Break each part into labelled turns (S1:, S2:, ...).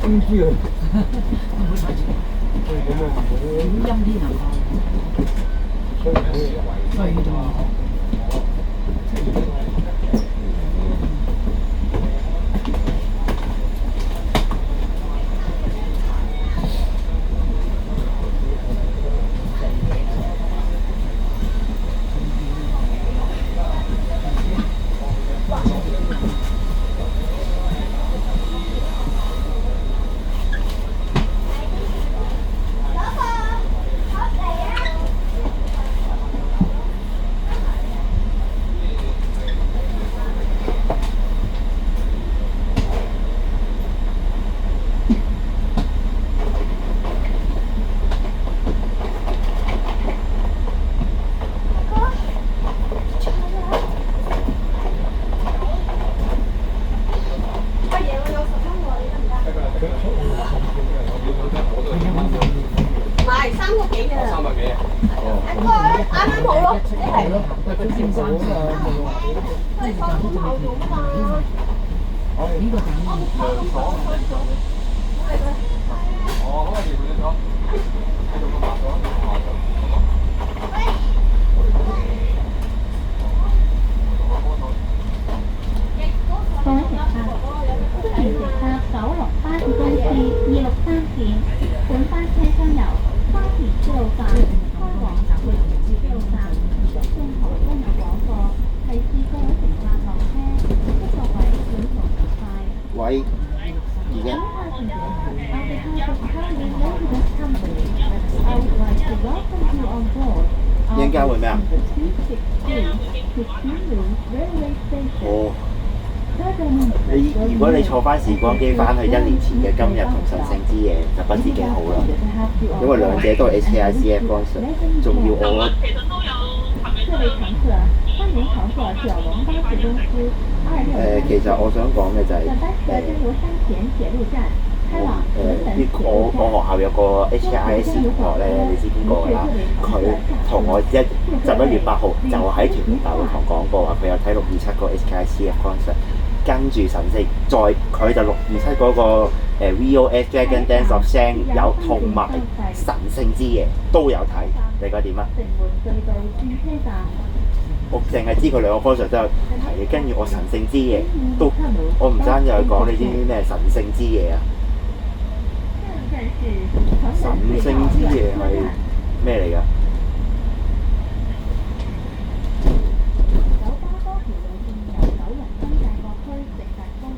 S1: 冰豬啊！
S2: 唔會太長，
S1: 咁啊唔好
S2: 點陰天啊？
S1: 吹水
S2: 吹到
S3: 買3個幾嘅，300幾啊？啱啱好咯，一係咯，
S1: 先生啊嘛，
S3: 你放咁後做乜嘛？
S2: 呢個就係
S4: 哦，可以換咗，喺度個白咗，下咗。
S5: 各位乘客，歡迎乘搭九龍巴士公司263線，本班車廂由花田支路站開往會展支路站。正途都有廣播，提示各位乘客落車，一個位準時就快。
S6: 喂，而家
S5: On behalf of Harley Limited Company, I would like to welcome you on board
S6: 一陣間會咩啊？
S5: 263 to Kunlu Railway Station.
S6: 哦，如果你坐翻時光機翻去1年前嘅今日同神聖之夜，就不知幾好啦。因為兩者都係 HKICF sponsor， 仲要我。
S5: 各位乘客，歡迎乘坐九龍巴士公司263。
S6: 其實我想講嘅就係
S5: 本班車經過山田鐵路站，開往
S6: 我學校有個 HKIS 同學咧，你知邊個㗎啦？佢同我11月8號就喺屯門大會堂講過話，佢有睇627個 HKICF concert， 跟住神聖，再佢就627嗰個VOS Dragon Dance of Shang 有，同埋神聖之夜都有睇，你覺得點啊？我淨係知佢兩個 concert 都有睇嘅，跟住我神聖之夜都，我唔爭就係講你知唔知咩神聖之夜啊？神聖之夜係咩嚟㗎？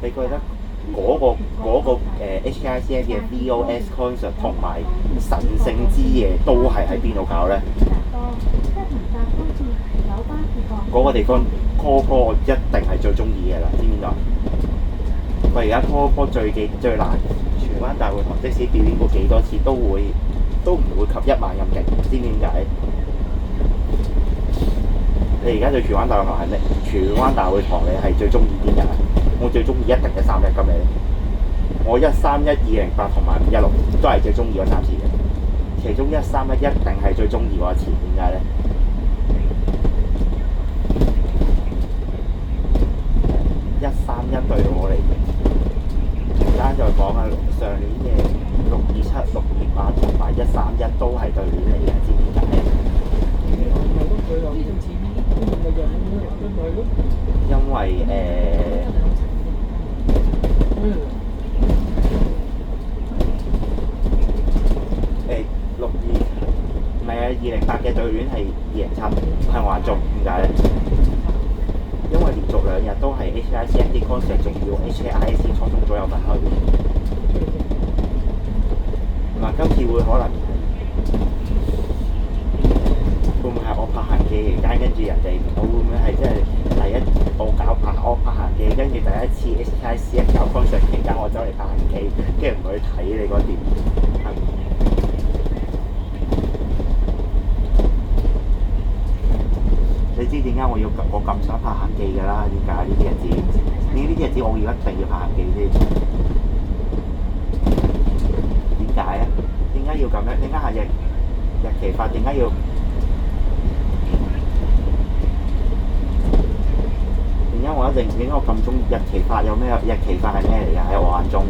S6: 你覺得嗰個HKICF 嘅 VOS concert 同埋神聖之夜都係喺邊度搞咧？嗰個地方 call 我一定係最中意嘅啦，知唔知啊？我而家 call 最難，荃灣大會堂即使表演過幾多次都唔會及1萬咁勁，知唔知點解？你而家對荃灣大會堂係咩？荃灣大會堂你係最中意邊日啊？我最中意一定131咁你。我131、208同埋516都係最中意嗰3次嘅，其中131一定係最中意嗰一次，點解咧？131對我嚟嘅，陣間再講下上年嘅627、628同埋131都係對聯嚟嘅，知唔知點解？因為62唔係啊，208嘅對聯係207，係橫軸，點解咧？因為連續2日都係 HKICF 啲 concert， 仲要 HKIC 初中組有份去，同埋今次會可能會唔會係我拍行記期間，跟住人哋我會唔會係即係我拍行記，跟住第一次 HKICF 搞 concert 期間，我走嚟拍行記，跟住唔去睇你嗰碟，你知點解我咁想拍行記㗎啦？點解呢啲日子？呢啲日子我要一定要拍行記先。點解啊？點解要咁樣？點解係日期法？點解要？點解我咁中意日期法？有咩日期法係咩嚟㗎？喺我眼中，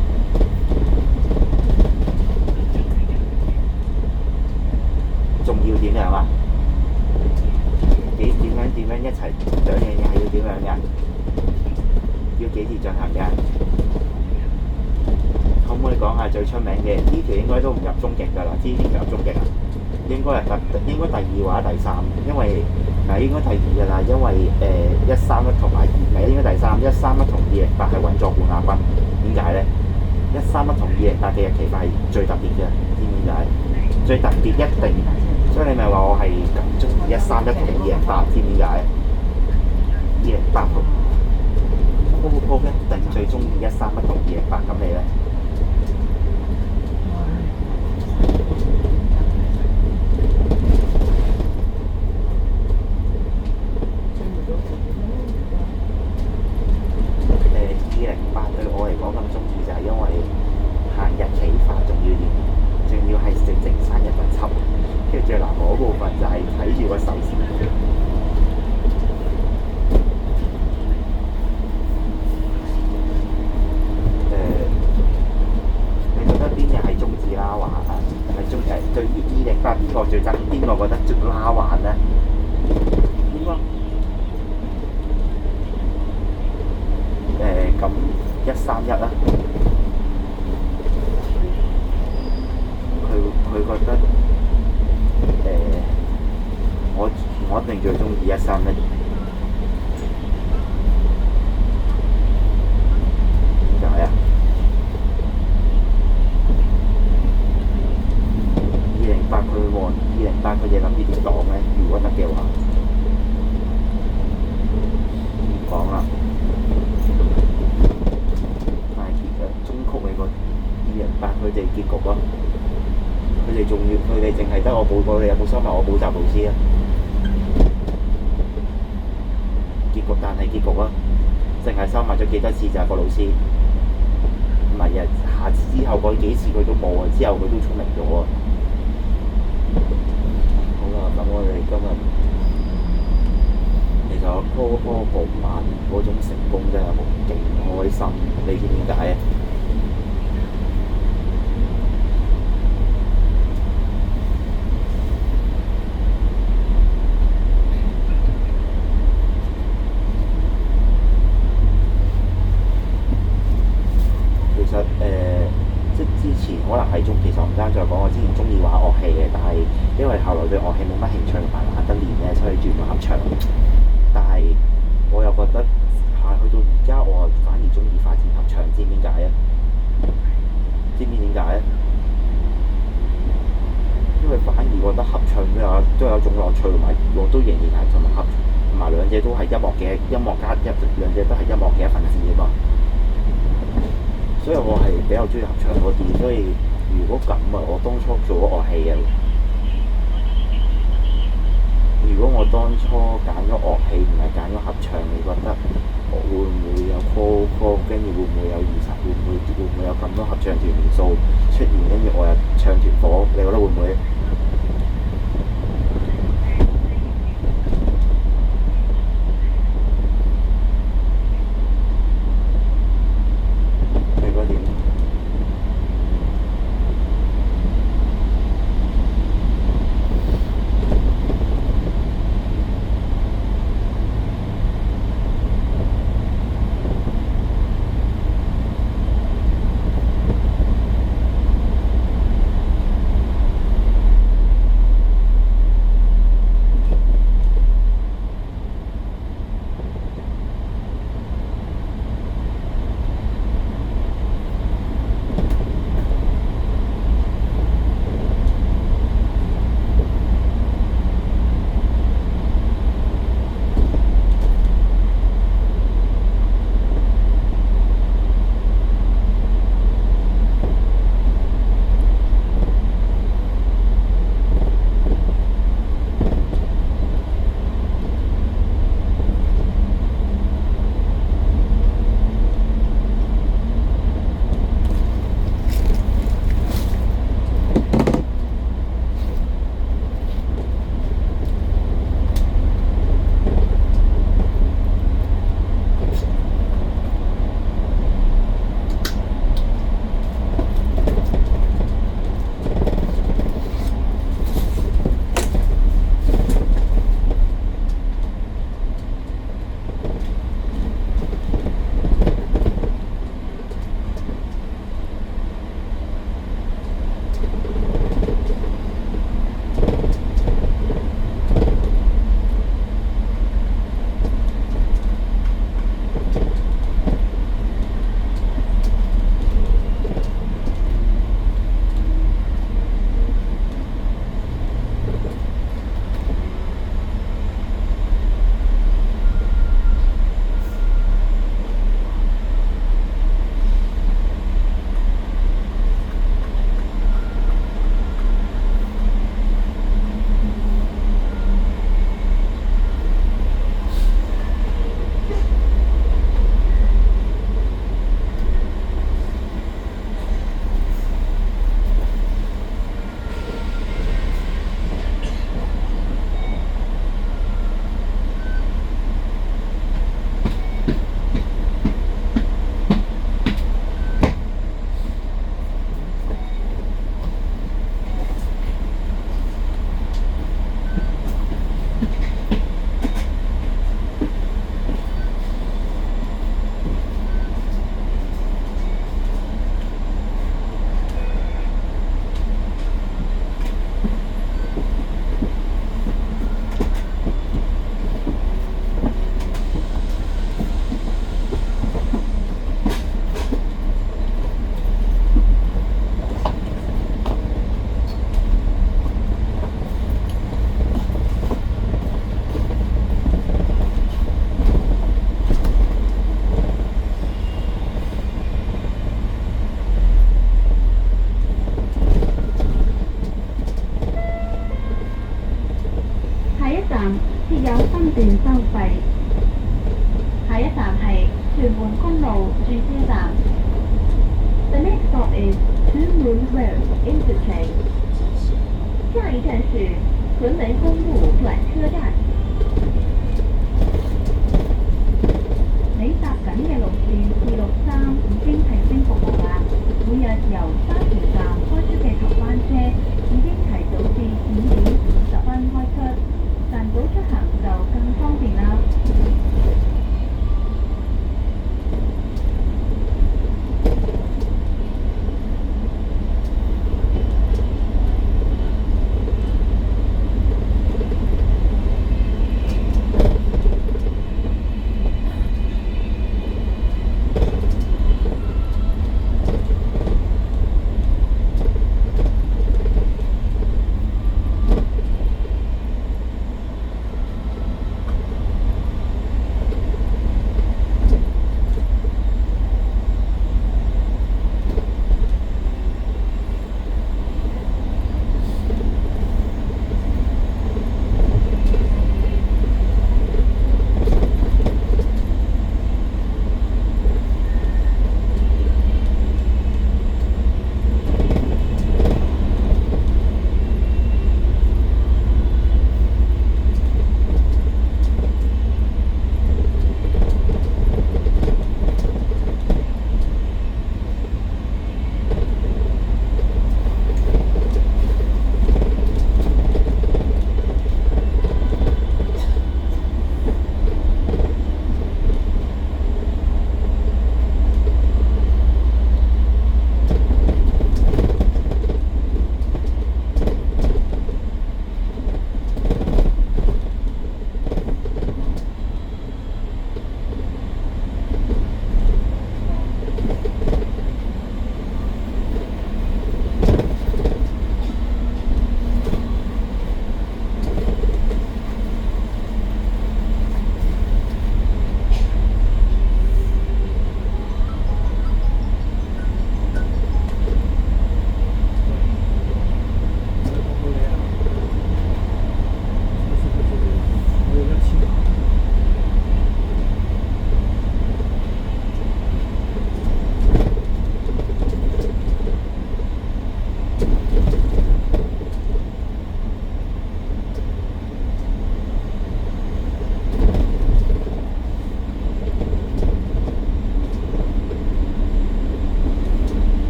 S6: 係最出名嘅，呢條應該都唔入終極㗎啦，知唔知入終極啊？應該第二或者第三，因為應該第二㗎啦，因為131同埋應該第三131同208係穩坐冠亞軍，點解咧？131同208嘅日期牌係最特別嘅，知唔知點解？最特別一定，所以你咪話我係咁中意131同208，知唔知點解？208我一定最中意131同208，咁你咧？208對我嚟講咁中意就係因為行日期法仲要係整生日特輯，跟住最難忘嗰部分就係睇住個壽司。你覺得邊日係中意拉環啊？係對208邊個最憎？邊個覺得最拉環咧？邊個？咁131啦，佢覺得我一定最中意131。點解啊？208佢哋諗住點講咧？如果得嘅話，唔講啦。中曲你個208佢哋結局啊，佢哋淨係得我報過，你有冇收埋我補習老師啊？結局但係結局啊，淨係收埋咗幾多次就係個老師，唔係啊，下次之後嗰幾次佢都冇啊，之後佢都聰明咗啊。好啦，咁我哋今日其實我嗰晚嗰種成功真係好勁開心，你知點解啊？即之前可能係其實我唔單再講，我之前中意玩樂器嘅，但係因為後來對樂器冇乜興趣同埋懶得練咧，所以轉咗合唱。但係我又覺得去到而家，我反而中意發展合唱，知唔知點解啊？知唔知點解啊？因為反而覺得合唱都有種樂趣，同埋我都仍然係同埋兩者都係音樂嘅音樂家兩者都係音樂嘅一份子啊嘛。所以我係比較中意合唱嗰啲，所以如果咁啊，我當初做咗樂器嘅，如果我當初揀咗樂器唔係揀咗合唱，你覺得我會唔會有 call 跟住會唔會有會唔會有咁多合唱團元素出現，跟住我又唱團火，你覺得會唔會？
S5: 段收費。下一站係屯門公路轉車站。The next stop is Two Moon Road Interchange。下一站是屯門公路轉車站。你搭緊嘅路線263已經提升服務啦。每日由沙田站開出嘅頭班車已經提早至5點50分開出，晨早出行就更方便啦。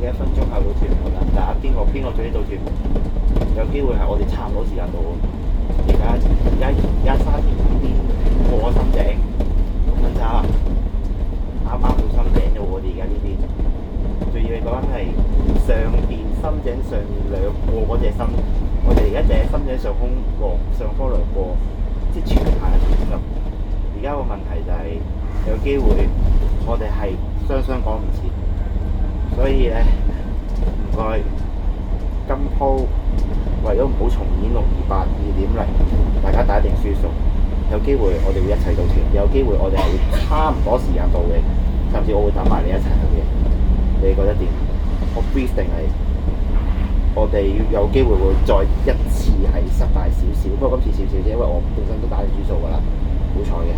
S6: 1分鐘後到屯門啦，但係邊個最早到屯門？有機會係我哋差唔多時間到。而家沙田呢邊過咗深井6分差，啱到深井啫喎！我哋而家呢邊，仲要你講緊係上邊深井上面兩個嗰隻深，我哋而家就喺深井上空上方兩個，即係全行一條咁。而家個問題就係、有機會我哋係雙趕唔切，所以咧唔該今鋪為咗唔好重演628 2.0，大家打定輸數。有機會我哋會一齊到團，有機會我哋係會差唔多時間到嘅，甚至我會等埋你一齊去嘅。你覺得點？我 brief 定係我哋有機會會再一次係失敗少少，不過今次少少啫，因為我本身都打定輸數㗎啦，好彩嘅。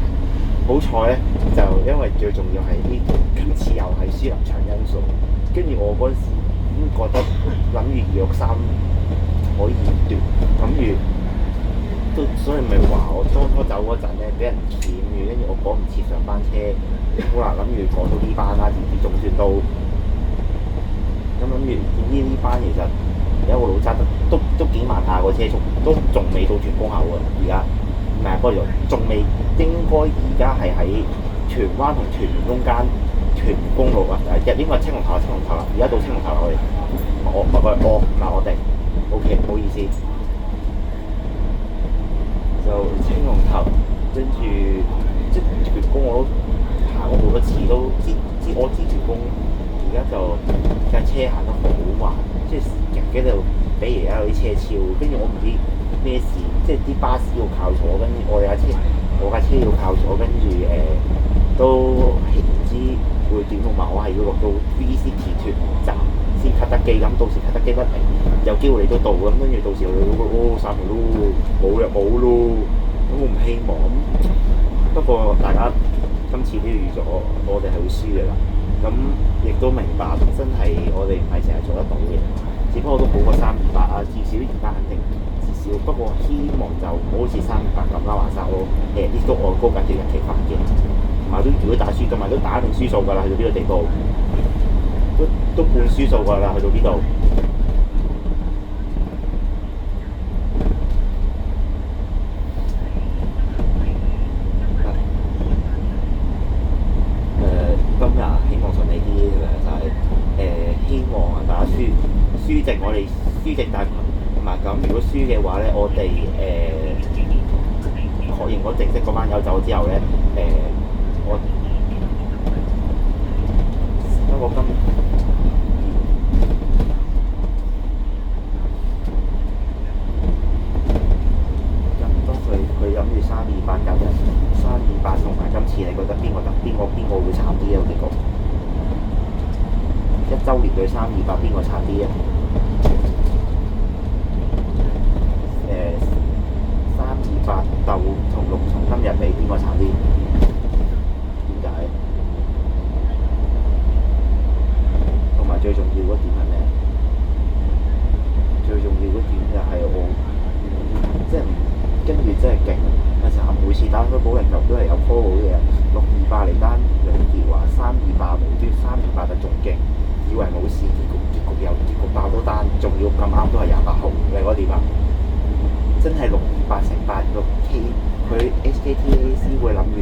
S6: 好彩咧，就因為最重要係呢今次又係輸臨場因素，跟住我嗰陣時已經覺得諗住263可以奪，諗住都所以咪話我當初走嗰陣咧俾人鉗住，跟住我趕唔切上班車，好難諗住趕到呢班啦，點知總算都咁諗住點知呢班其實有一個老揸得都幾慢下個車速，都仲未到屯公口啊！而家唔係嗰條仲未。應該而家係喺荃灣同屯門中間，屯門公路啊，應該係青龍頭啦。而家到青龍頭啦，我哋 OK， 唔好意思，就青龍頭，跟住即係屯公我都行過好多次，都我知屯公而家就架車行得好慢，即係人喺度俾而家有啲車超，跟住我唔知咩事，即係啲巴士要靠坐，跟住我架車要靠坐，跟住都唔知會點，同埋我係要落到 VCT 屯門站先cut得機，咁到時cut得機不停，有機會你都到咁，跟住到時3條路冇咯，咁我唔希望。不過大家今次都預咗，我哋係會輸嘅啦。咁亦都明白，真係我哋唔係成日做得到嘅，只不過都好過328啊，至少而家肯定。不過希望就唔好似328咁啦，話晒我呢都我高緊條日期發嘅，同埋都如果打輸，同埋都打定輸數㗎啦，去到呢個地步，都半輸數㗎啦，去到呢度。今日希望順利啲就係希望大家輸值我哋輸值大群。同埋咁，如果輸嘅話咧，我哋確認我正式嗰班友走之後咧，我當佢諗住328救人，328同埋今次，你覺得邊個會慘啲啊？結局1週年對328，邊個慘啲啊？328鬥同6重今日比，邊個慘啲？點解？同埋最重要嗰點係咩？最重要嗰點就係我即係跟住真係勁，有時候每次打開保齡球都係有 call 嘅，628嚟單兩條話328無端328就仲勁，以為冇事，結局爆到單，仲要咁啱都係28號，你覺得點啊？真係628乘86K， 佢 HKTAC 會諗住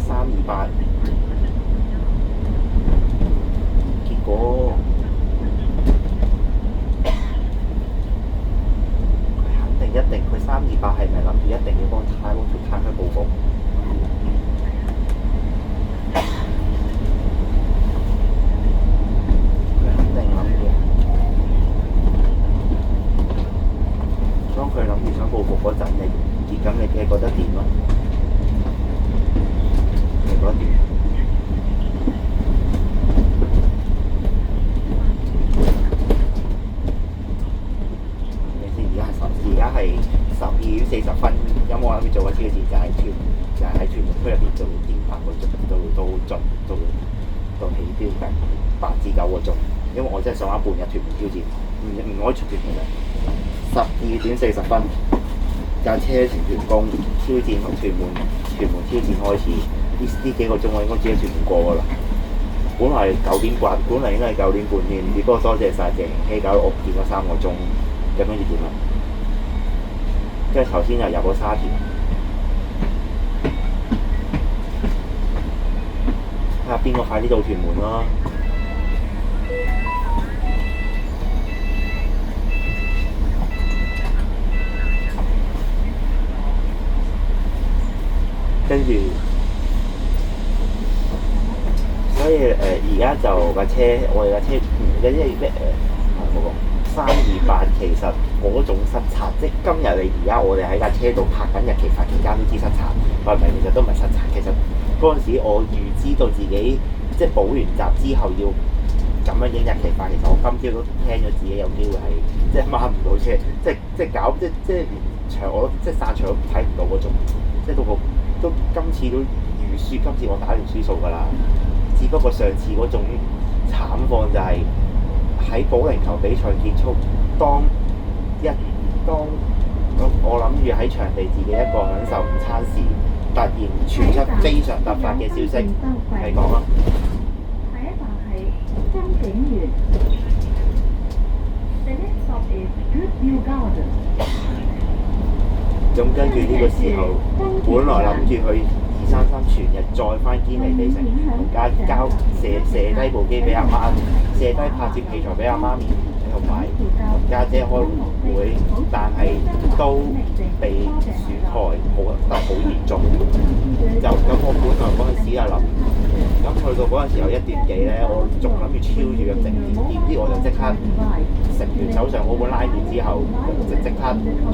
S6: 328，結果佢肯定一定，佢328係咪諗住一定要幫太空團攤開報告？佢肯定諗嘅。當佢諗住想報復嗰陣，你覺得點啊？你覺得點？而家係12點40分，有冇諗住做個超戰？就係喺屯門區入邊做顛拍個鐘，到起標計8至9個鐘，因為我真係上咗半日屯門挑戰，唔可以出屯門嘅。12點40分，架車前屯公挑戰同屯門挑戰開始，呢幾個鐘我應該只喺屯門過㗎啦。本來9點半，本來應該係9點半添，只不過多謝晒謝希搞到我見咗3個鐘，咁跟住點啊？跟住頭先又入咗沙田，睇下邊個快啲到屯門咯。跟住，所以而家就架車，我哋架車因為咩冇講328，其實嗰種失策，即係今日你而家我哋喺架車度拍緊日期發期間都知失策，係咪？其實都唔係失策，其實嗰陣時我預知道自己即係補完習之後要咁樣影日期發，其實我今朝都聽咗自己有機會係即係掹唔到車，即係搞即係連場我即係散場都睇唔到嗰種，即係都今次都預輸，今次我打完輸數㗎啦。只不過上次嗰種慘況就係喺保齡球比賽結束，當我諗住喺場地自己一個享受午餐時，突然傳出非常突發嘅消息，係講啦。
S5: 下一站係張景園。The next stop is Goodview Garden。
S6: 咁跟住呢個時候，本來諗住去233全日再翻堅尼地城，同射低部機俾阿媽，射低拍攝器材俾阿媽咪，同埋家姐開會，但係都被損害，得好嚴重。就咁，我本來嗰陣時就諗，咁去到嗰陣時候1點幾咧，我仲諗住超住咁直線，點知我就即刻食完手上嗰碗拉麵之後，就即刻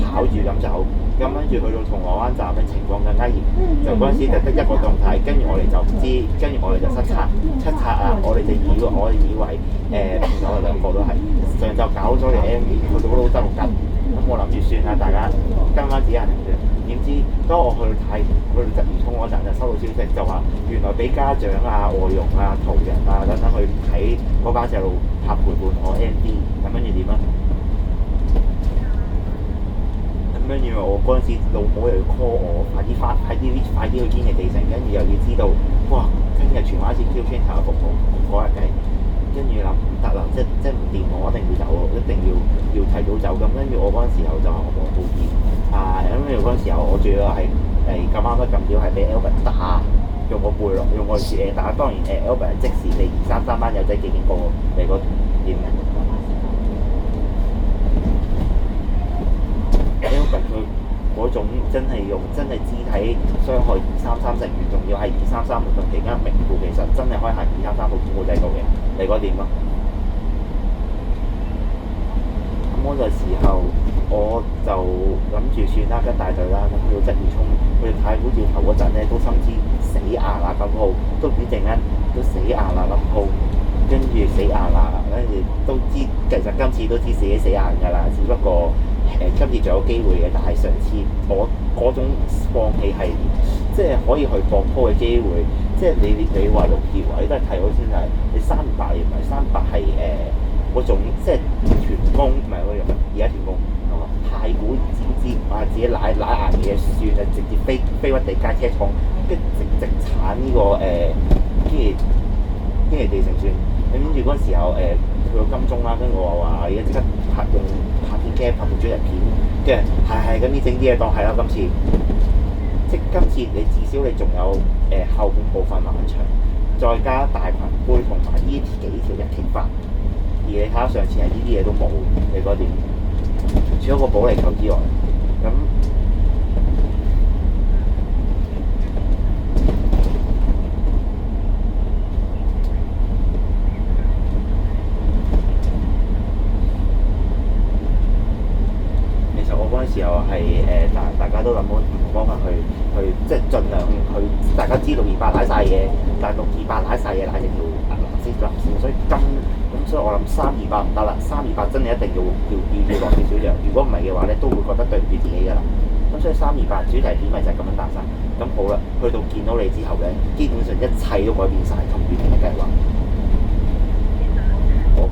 S6: 跑住咁走。咁跟住去到銅鑼灣站嘅情況更加嚴，就嗰陣時就得一個動態，跟住我哋就唔知，跟住我哋就失策啊！我哋以為我哋兩個都係上晝搞咗條 M 去到嗰度得6吉，咁我諗住算啦，大家跟翻自己人算。點知當我去到鰂魚涌嗰陣，就收到消息，就話原來俾家長啊、外傭啊、途人啊等等去睇嗰班細路拍陪伴我 MD， 咁跟住點啊？跟住我嗰陣時老母又要 call 我，快啲去堅尼地城，跟住又要知道，哇！聽日荃灣線 Q Train 頭嘅服務嗰日計，跟住諗唔得啦，即係唔掂，我一定要走，一定要提早走。咁跟住我嗰陣時候就話我冇意啊，因為嗰陣時候我仲要係咁啱得咁巧係俾 Albert 打，用我背囊，用我自己打。當然Albert 即時你233班友仔幾勁過你嗰點嘅。Albert 佢嗰種真係肢體傷害233成員，仲要係233活動期間名副其實，真係可以行233步冇制度嘅，你覺得點啊？咁嗰陣時候我就諗住算啦，跟大隊啦，咁去到鰂魚涌，去到太古照頭嗰陣咧，都深知死硬啦咁好，都唔知陣間都死硬啦咁好，跟住死硬啦，跟住都知其實今次都知自己死硬㗎啦，只不過。今次仲有機會嘅，但係上次我嗰種放棄係即係可以去搏鋪嘅機會，即係你話6鐵位都係睇好先係，你328唔係328係嗰種即係團工唔係嗰種而家團工太古知話自己奶硬嘢算啦，直接飛屈地街車廠，跟住直鏟呢個堅尼地城算。咁跟住嗰陣時候去到金鐘啦，跟住我話而家即刻用拍片機拍部主題片，跟住係咁呢整啲嘢當係啦。今次即今次你至少你仲有後半部分漫長，再加大群杯同埋呢幾條日期法，而你睇下上次係呢啲嘢都冇，你覺得點？除咗個保齡球之外，咁。時候係大家都諗唔同方法去即係盡量去，大家知道200瀨晒嘢，但係628瀨晒嘢瀨成條藍線，所以所以我諗328唔得啦，328真係一定要落少少藥，如果唔係嘅話咧，都會覺得對唔住自己㗎啦。咁所以328主題片咪就係咁樣誕生。咁好啦，去到見到你之後咧，基本上一切都改變晒同原定嘅計劃。好。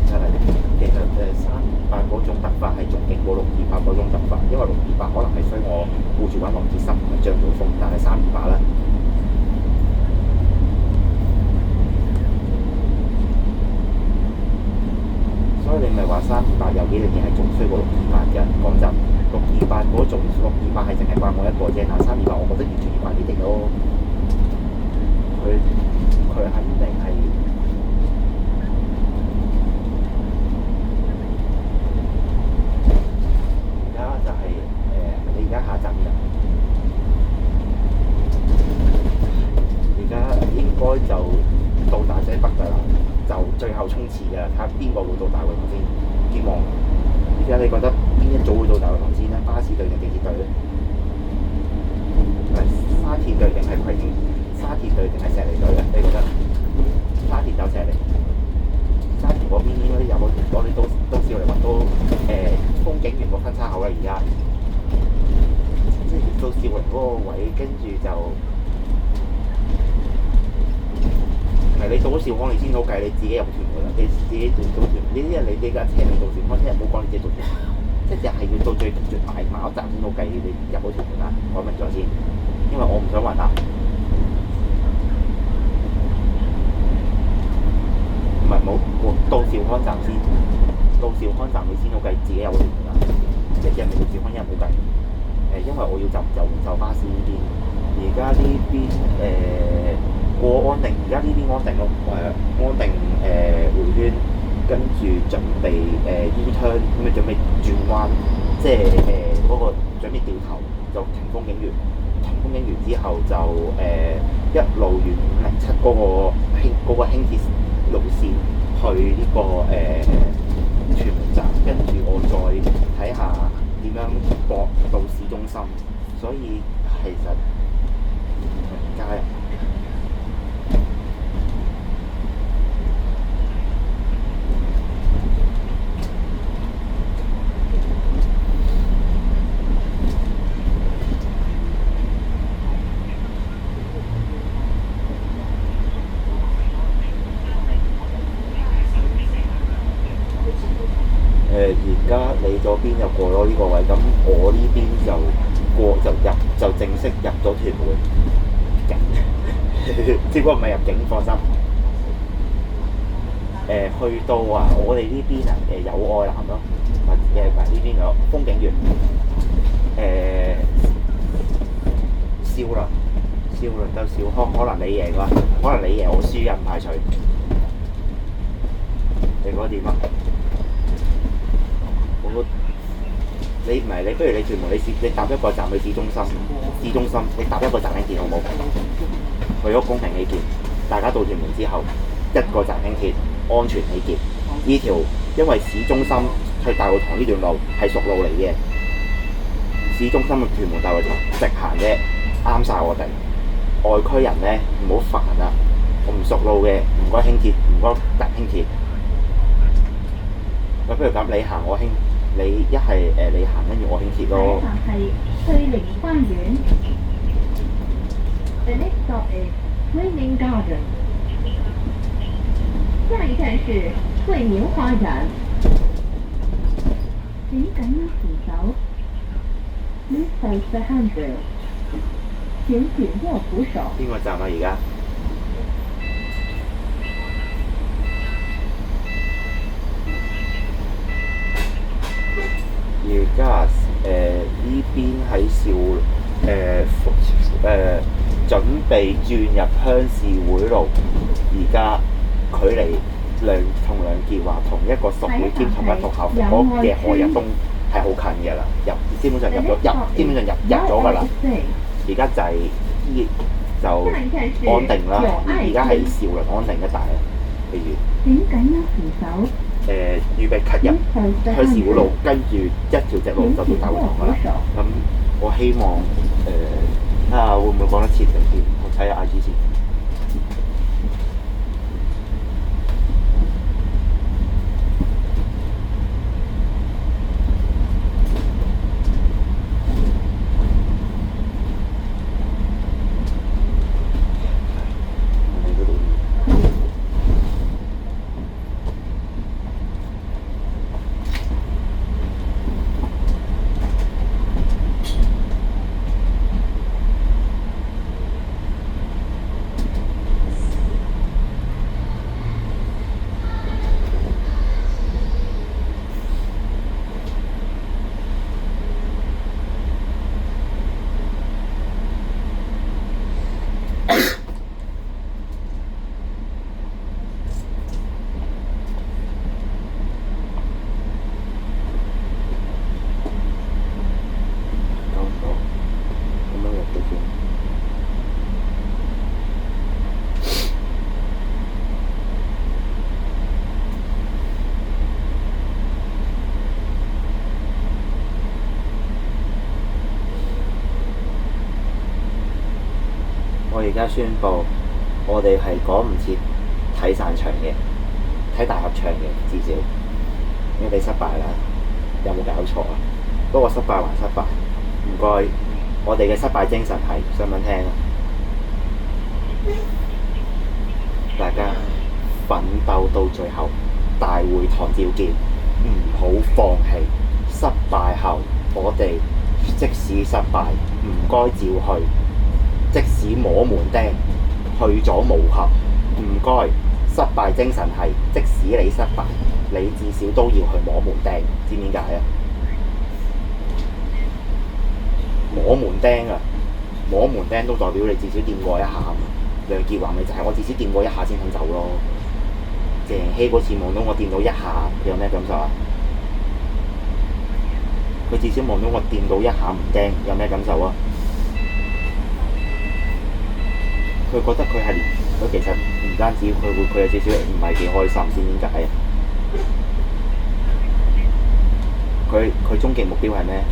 S6: 真係，其實328嗰種突發係仲勁過628嗰種突發，因為628可能係需我顧住揾羅志森同埋張曉峰，但係328咧，有幾樣嘢係仲衰過628嘅。講真，628嗰種628係淨係怪我一個啫，但328我覺得完全要怪你哋咯。佢肯定係而家就係你而家下一站邊啊？而家應該就到大西北㗎啦，就最後衝刺㗎啦，睇下邊個會到大會堂先。希望而家你覺得邊一組會到大會堂先咧？巴士隊定地鐵隊咧？沙田隊定係葵青？沙田隊定係石梨隊咧？你覺得？沙田就石梨，沙田嗰邊應該有我哋到時我哋揾到風景園個分叉口啦，而家即係到兆榮嗰個位，跟住就唔係你到咗兆康你先好計，你自己入屯門啦，你自己到屯門呢啲人你架車你到兆康，聽日唔好講你自己到屯門，即係係要到最大馬站先好計，你入到屯門啦，講明咗先，因為我唔想混搭。唔係冇到兆康站先，到兆康站你先好計自己有個屯門啦。一日未到兆康，一日冇計。因為我要就巴士呢邊，而家呢邊過安定，而家呢邊安定咯，安定回圈，跟住準備U-turn 咁啊，準備轉彎，即係嗰個準備掉頭就停風景園，停風景園之後就一路沿507嗰個輕鐵路線去呢個屯門站，跟住我再睇下點樣駁到市中心，所以其實加入而家你嗰邊就過咗呢個位，咁我呢邊就過就正式入咗屯門境，只不過唔係入境，放心。去到啊，我哋呢邊啊有愛南咯，或者呢邊有風景園，少林到兆康，可能你贏啦，可能你贏我輸唔排除。你覺得點啊？你唔係你，不如你屯門，你搭一個站去市中心，你搭一個站輕鐵好冇？為咗公平起見，大家到屯門之後，一個站輕鐵，安全起見。呢條因為市中心去大會堂呢段路係熟路嚟嘅，市中心嘅屯門大會堂直行嘅，啱晒我哋。外區人咧唔好煩啊！我唔熟路嘅，唔該輕鐵，唔該搭輕鐵。咁不如咁，你行我輕。你一係你行跟住我輕鐵咯。
S5: 下一站係翠寧花園。The next stop is Swimming Garden。下一站是翠寧花園。請緊握扶手。Please hold the handrail。請緊握扶手。
S6: 邊個站啊？而家？而家呢邊喺準備轉入鄉事會路，而家距離梁傑華同一個屬會兼同一套校服嗰嘅何日東係好近嘅啦，基本上入咗㗎啦。而家就安定啦，而家係兆麟安定一帶啊，譬如。
S5: 請緊握扶手。
S6: 預備 cut 入鄉事會路，跟住一條直路就到大會堂㗎啦。咁我希望睇下會唔會講得切定點，我睇下 IG 先。家宣佈，我哋係趕唔切睇散場嘅，睇大合唱嘅，至少因為你失敗啦，有冇搞錯啊？不過失敗還失敗，唔該，我哋嘅失敗精神係想唔想聽啊？大家奮鬥到最後，大會堂召見，唔好放棄。失敗後，我哋即使失敗，唔該照去。即使摸門釘，去咗無合，唔該。失敗精神係，即使你失敗，你至少都要去摸門釘，知唔知點解啊？摸門釘啊！摸門釘都代表你至少掂過一下啊！梁傑華咪就係我至少掂過一下先肯走咯。鄭希嗰次望到我掂到一下，佢有咩感受啊？佢至少望到我掂到一下門釘，有咩感受啊？佢覺得佢係佢其實唔單止佢有少少唔係幾開心，知唔知點解啊？佢終極目標係咩？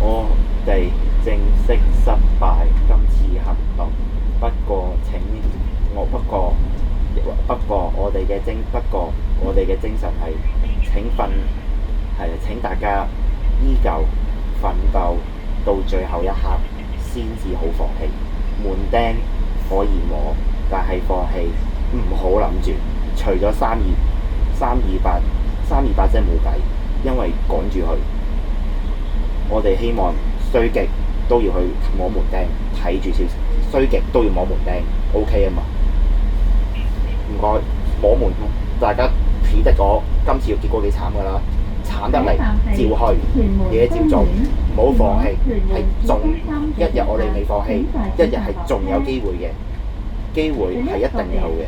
S6: 我哋正式失敗今次行動，不過我哋嘅精神係請大家依舊奮鬥到最後一刻先至好放棄。門釘可以摸，但係放棄唔好諗住。除咗328真係冇計，因為趕住去。我哋希望衰極都要去摸門釘，睇住少少，衰極都要摸門釘 ，OK 啊嘛？唔該，摸門，大家睇得我今次嘅結果幾慘㗎啦，慘得嚟，照去，嘢照做，唔好放棄，係仲一日我哋未放棄，一日係仲有機會嘅，機會係一定有嘅，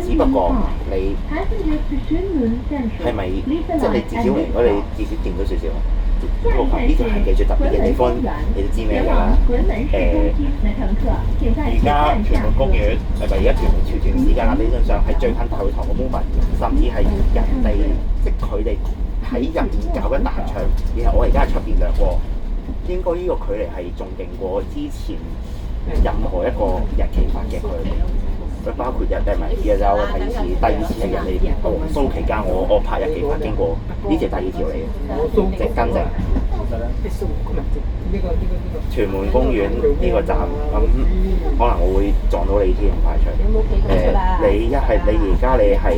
S6: 只不過你係咪即係你至少如果你至少掂到少少。呢度係幾最特別嘅地方，你都知咩㗎啦？而家屯門公園係咪而家屯門潮段時間理論上係最近大會堂嘅 moment， 甚至係人哋即佢哋喺入面搞緊大合唱，然後我而家喺出邊掠過，應該呢個距離係仲勁過之前任何一個日期發嘅距離。佢包括日期咪有第二次係人哋黃蘇期間，我拍日期發經過，呢條第二條嚟嘅，直跟正。屯門公園呢個站咁，可能我會撞到你添，唔排除。你一係你而家你係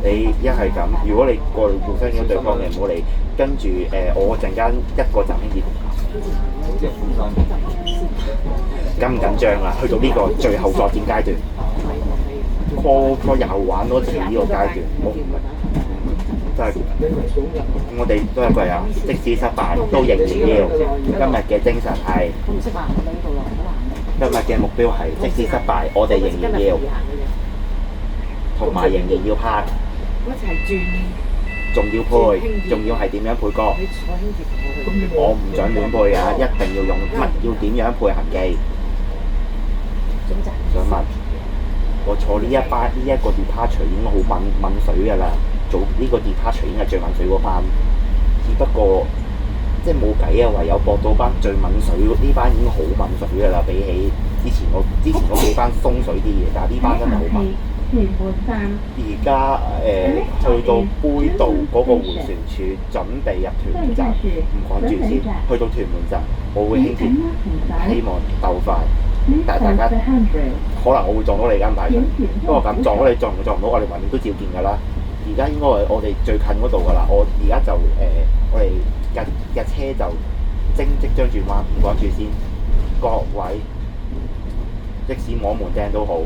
S6: 你一係咁，如果你過嚟互相咗對方嘅，唔好理。跟住我陣間一個站先至。緊唔緊張啊？去到呢個最後作戰階段，個又玩多次呢個階段，真係我哋都係句啊！即使失敗，都仍然要。今日嘅精神係，今日嘅目標係，即使失敗，我哋仍然要，同埋仍然要拍，仲要配，仲要係點樣配歌？我唔想亂配啊！一定要用乜？要點樣配合技？想問，我坐呢一個 departure 已經好抿水㗎啦，做呢個 departure 已經係最抿水嗰班，只不過即係冇計啊，唯有搏到班最抿水呢班已經好抿水㗎啦，比起之前嗰幾班鬆水啲嘅，但係呢班真係好抿。而家去到杯渡嗰個迴旋處，準備入屯門站，唔講住先。去到屯門站，我會輕鐵，希望鬥快。但係大家可能我會撞到你間牌，不過咁撞到你撞唔到，我哋橫掂都照見㗎啦。而家應該係我哋最近嗰度㗎啦。我而家就我哋架車就即將轉彎，唔講住先。各位，即使摸門釘都好。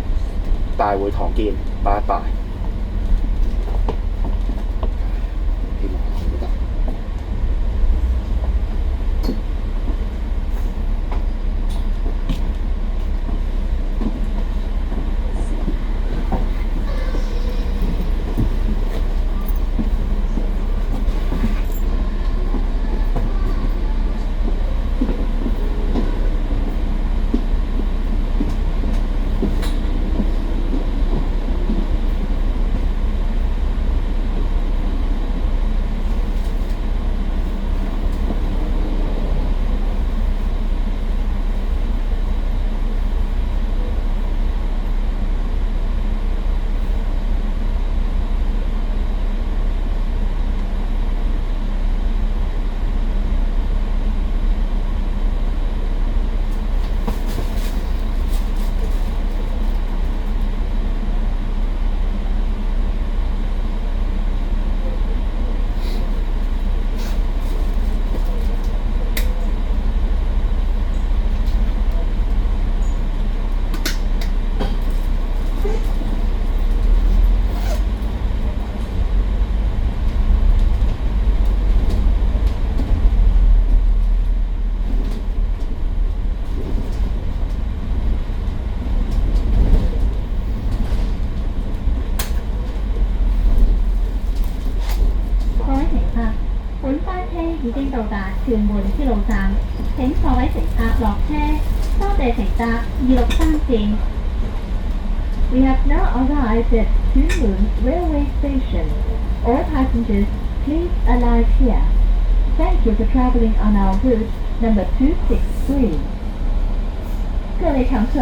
S6: 大會堂見，拜拜。
S5: 乘客落車，多謝乘搭263線。We have now arrived at Kunlun Railway Station. All passengers, please alight here. Thank you for traveling on our route number 263. 各位乘客